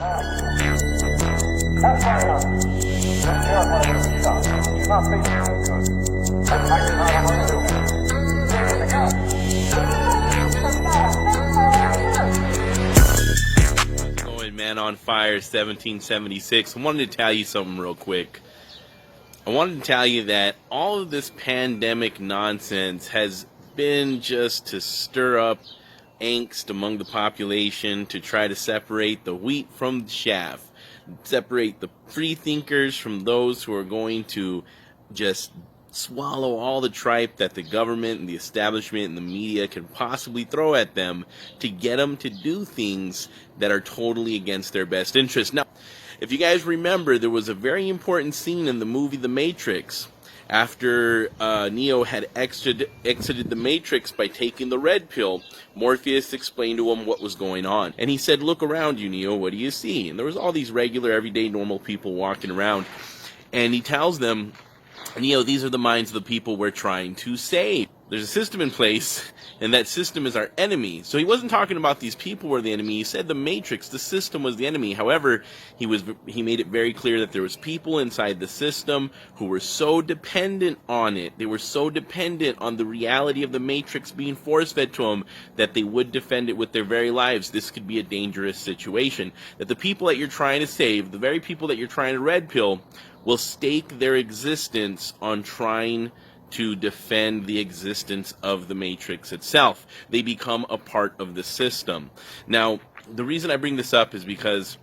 Man on Fire 1776. I wanted to tell you something real quick. I wanted to tell you that all of this pandemic nonsense has been just to stir up angst among the population, to try to separate the wheat from the chaff, separate the free thinkers from those who are going to just swallow all the tripe that the government and the establishment and the media can possibly throw at them to get them to do things that are totally against their best interest. Now, if you guys remember, there was a very important scene in the movie The Matrix after Neo had exited the Matrix by taking the red pill. Morpheus explained to him what was going on, and he said, "Look around you, Neo, what do you see?" And there was all these regular, everyday, normal people walking around, and he tells them, "Neo, these are the minds of the people we're trying to save. There's a system in place, and that system is our enemy." So he wasn't talking about these people were the enemy. He said the Matrix, the system, was the enemy. However, he made it very clear that there was people inside the system who were so dependent on it. They were so dependent on the reality of the Matrix being force-fed to them that they would defend it with their very lives. This could be a dangerous situation. That the people that you're trying to save, the very people that you're trying to red pill, will stake their existence on trying to defend the existence of the Matrix itself. They become a part of the system. Now, the reason I bring this up is because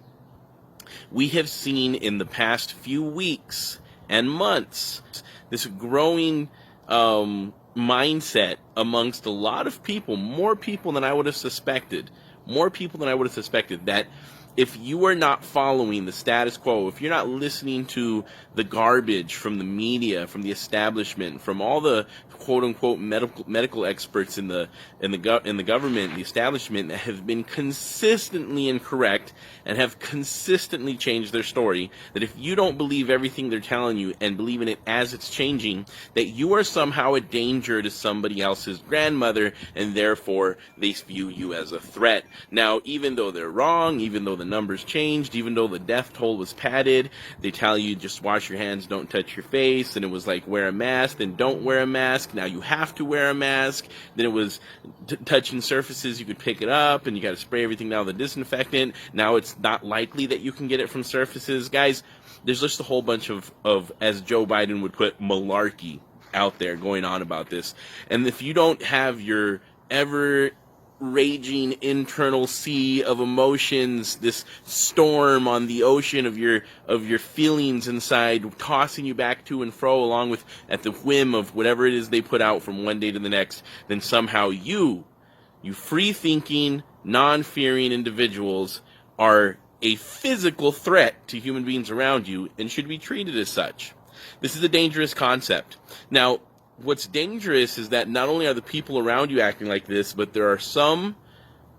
we have seen in the past few weeks and months this growing mindset amongst a lot of people, more people than I would have suspected, that if you are not following the status quo, if you're not listening to the garbage from the media, from the establishment, from all the quote-unquote medical experts in the government, the establishment, that have been consistently incorrect and have consistently changed their story, that if you don't believe everything they're telling you and believe in it as it's changing, that you are somehow a danger to somebody else's grandmother, and therefore they view you as a threat. Now, even though they're wrong, even though the numbers changed, even though the death toll was padded, they tell you just wash your hands, don't touch your face, and it was like wear a mask, then don't wear a mask. Now you have to wear a mask. Then it was touching surfaces, you could pick it up, and you got to spray everything down with a disinfectant. Now it's not likely that you can get it from surfaces. Guys, there's just a whole bunch of, as Joe Biden would put, malarkey out there going on about this. And if you don't have your ever raging internal sea of emotions, this storm on the ocean of your feelings inside, tossing you back to and fro along with at the whim of whatever it is they put out from one day to the next, then somehow you free-thinking, non-fearing individuals are a physical threat to human beings around you and should be treated as such. This is a dangerous concept. Now, what's dangerous is that not only are the people around you acting like this, but there are some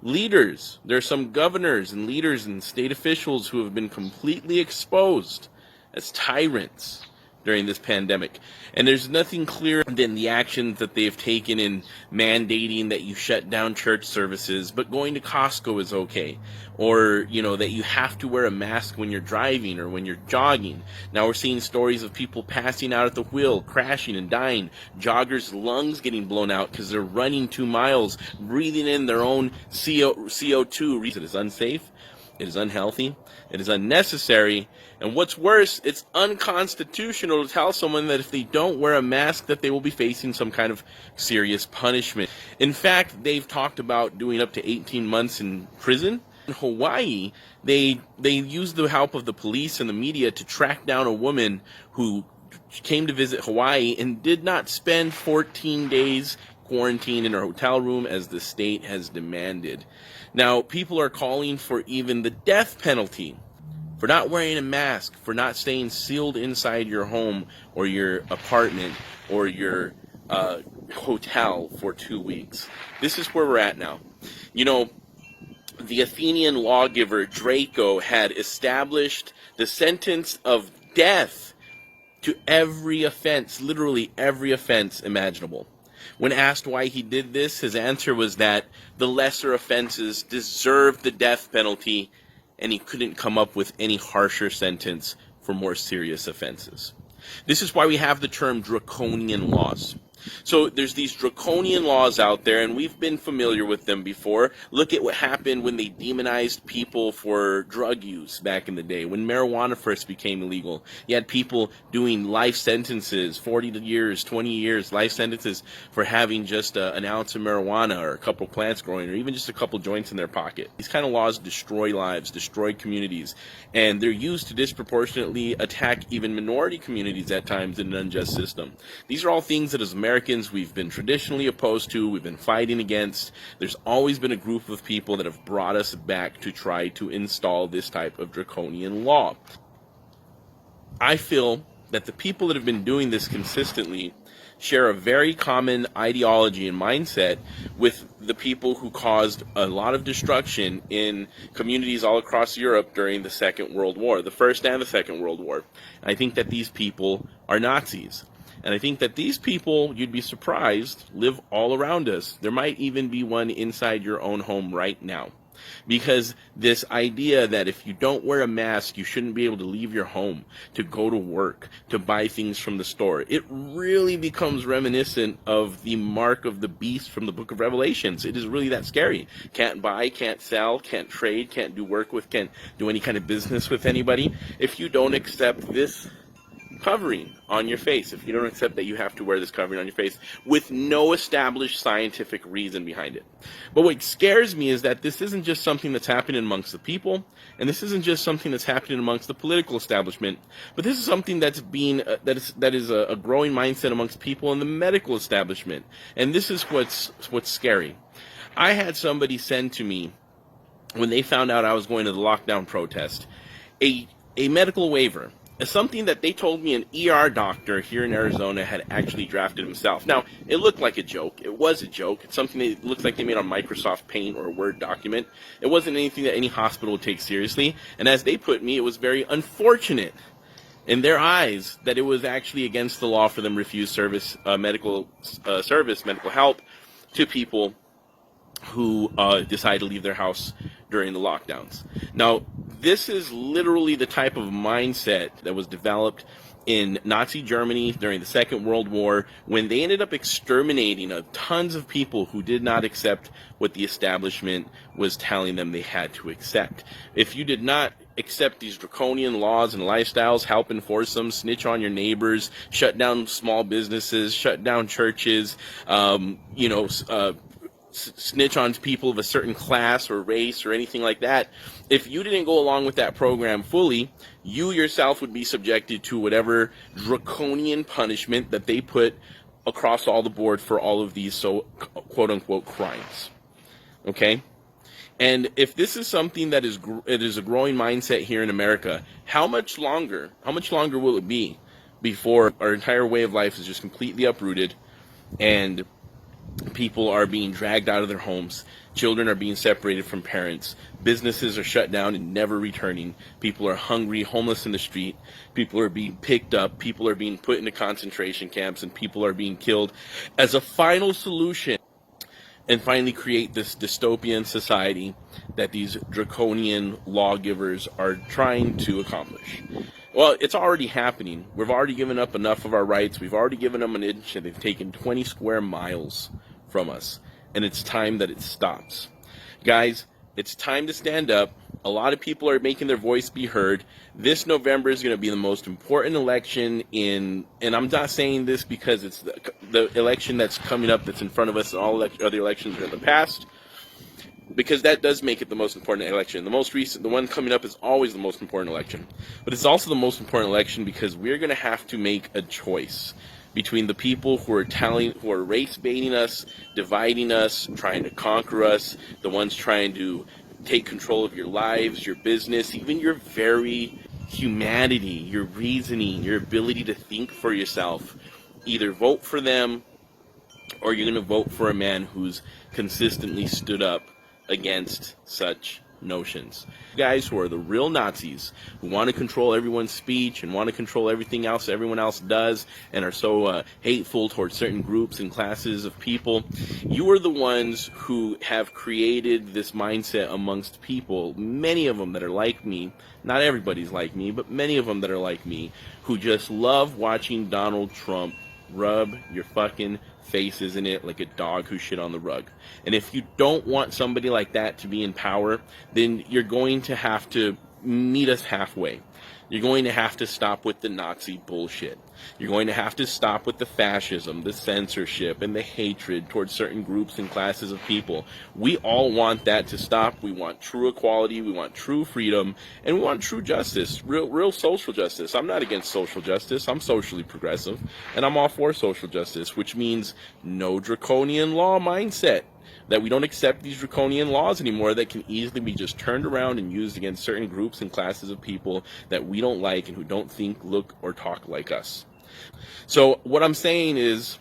leaders, there are some governors and leaders and state officials who have been completely exposed as tyrants during this pandemic. And there's nothing clearer than the actions that they've taken in mandating that you shut down church services, but going to Costco is okay. Or, that you have to wear a mask when you're driving or when you're jogging. Now we're seeing stories of people passing out at the wheel, crashing and dying. Joggers' lungs getting blown out because they're running 2 miles, breathing in their own CO2. It is unsafe. It is unhealthy. It is unnecessary. And what's worse, it's unconstitutional to tell someone that if they don't wear a mask that they will be facing some kind of serious punishment. In fact, they've talked about doing up to 18 months in prison. In Hawaii, they used the help of the police and the media to track down a woman who came to visit Hawaii and did not spend 14 days quarantined in her hotel room as the state has demanded. Now, people are calling for even the death penalty for not wearing a mask, for not staying sealed inside your home or your apartment or your hotel for 2 weeks. This is where we're at now. The Athenian lawgiver Draco had established the sentence of death to every offense, literally every offense imaginable. When asked why he did this, his answer was that the lesser offenses deserved the death penalty and he couldn't come up with any harsher sentence for more serious offenses. This is why we have the term draconian laws. So there's these draconian laws out there, and we've been familiar with them before. Look at what happened when they demonized people for drug use back in the day. When marijuana first became illegal, you had people doing life sentences, 40 years, 20 years, life sentences for having just an ounce of marijuana or a couple plants growing or even just a couple joints in their pocket. These kind of laws destroy lives, destroy communities, and they're used to disproportionately attack even minority communities at times in an unjust system. These are all things that as Americans we've been traditionally opposed to, we've been fighting against. There's always been a group of people that have brought us back to try to install this type of draconian law. I feel that the people that have been doing this consistently share a very common ideology and mindset with the people who caused a lot of destruction in communities all across Europe during the Second World War, the First and the Second World War. And I think that these people are Nazis. And I think that these people, you'd be surprised, live all around us. There might even be one inside your own home right now. Because this idea that if you don't wear a mask, you shouldn't be able to leave your home, to go to work, to buy things from the store, it really becomes reminiscent of the mark of the beast from the book of Revelations. It is really that scary. Can't buy, can't sell, can't trade, can't do work with, can't do any kind of business with anybody if you don't accept this covering on your face, if you don't accept that you have to wear this covering on your face with no established scientific reason behind it. But what scares me is that this isn't just something that's happening amongst the people, and this isn't just something that's happening amongst the political establishment, but this is something that's being that is a growing mindset amongst people in the medical establishment. And this is what's scary. I had somebody send to me, when they found out I was going to the lockdown protest, a medical waiver. Something that they told me an ER doctor here in Arizona had actually drafted himself. Now, it looked like a joke. It was a joke. It's something that looks like they made on Microsoft Paint or a Word document. It wasn't anything that any hospital would take seriously. And as they put me, it was very unfortunate in their eyes that it was actually against the law for them to refuse medical help to people who decide to leave their house during the lockdowns. Now, this is literally the type of mindset that was developed in Nazi Germany during the Second World War, when they ended up exterminating tons of people who did not accept what the establishment was telling them they had to accept. If you did not accept these draconian laws and lifestyles, help enforce them, snitch on your neighbors, shut down small businesses, shut down churches, snitch on people of a certain class or race or anything like that, if you didn't go along with that program fully, you yourself would be subjected to whatever draconian punishment that they put across all the board for all of these quote-unquote crimes. Okay? And if this is something that it is a growing mindset here in America, how much longer will it be before our entire way of life is just completely uprooted and people are being dragged out of their homes, children are being separated from parents, businesses are shut down and never returning, people are hungry, homeless in the street, people are being picked up, people are being put into concentration camps, and people are being killed as a final solution, and finally create this dystopian society that these draconian lawgivers are trying to accomplish. Well, it's already happening. We've already given up enough of our rights. We've already given them an inch, and they've taken 20 square miles from us. And it's time that it stops. Guys, it's time to stand up. A lot of people are making their voice be heard. This November is going to be the most important election and I'm not saying this because it's the election that's coming up that's in front of us and all other elections are in the past, because that does make it the most important election. The one coming up is always the most important election. But it's also the most important election because we're going to have to make a choice between the people who are race baiting us, dividing us, trying to conquer us, the ones trying to take control of your lives, your business, even your very humanity, your reasoning, your ability to think for yourself. Either vote for them or you're going to vote for a man who's consistently stood up against such notions. Guys who are the real Nazis, who want to control everyone's speech and want to control everything else everyone else does, and are so hateful towards certain groups and classes of people, you are the ones who have created this mindset amongst people, many of them that are like me. Not everybody's like me, but many of them that are like me, who just love watching Donald Trump rub your fucking faces in it like a dog who shit on the rug. And if you don't want somebody like that to be in power, then you're going to have to meet us halfway. You're going to have to stop with the Nazi bullshit. You're going to have to stop with the fascism, the censorship, and the hatred towards certain groups and classes of people. We all want that to stop. We want true equality. We want true freedom. And we want true justice, real social justice. I'm not against social justice. I'm socially progressive. And I'm all for social justice, which means no draconian law mindset. That we don't accept these draconian laws anymore that can easily be just turned around and used against certain groups and classes of people that we don't like and who don't think, look, or talk like us. So what I'm saying is,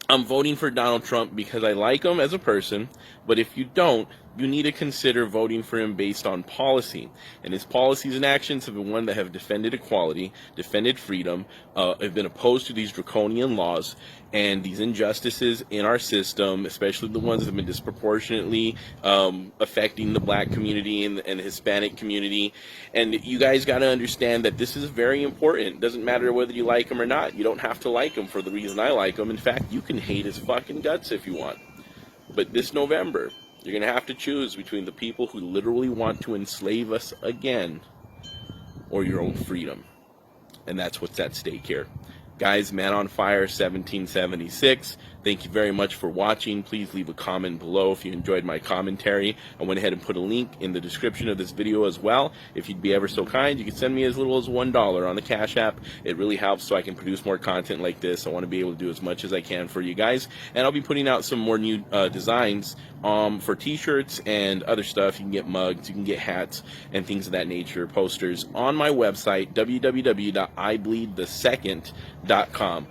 I'm voting for Donald Trump because I like him as a person, but if you don't, you need to consider voting for him based on policy. And his policies and actions have been one that have defended equality, defended freedom, have been opposed to these draconian laws and these injustices in our system, especially the ones that have been disproportionately affecting the black community and the Hispanic community. And you guys got to understand that this is very important. It doesn't matter whether you like him or not. You don't have to like him for the reason I like him. In fact, you can hate his fucking guts if you want. But this November, you're going to have to choose between the people who literally want to enslave us again or your own freedom. And that's what's at stake here. Guys, Man on Fire 1776, thank you very much for watching. Please leave a comment below if you enjoyed my commentary. I went ahead and put a link in the description of this video as well. If you'd be ever so kind, you can send me as little as $1 on the Cash App. It really helps so I can produce more content like this. I want to be able to do as much as I can for you guys. And I'll be putting out some more new designs for t-shirts and other stuff. You can get mugs, you can get hats, and things of that nature, posters on my website, www.ibleedthesecond.com.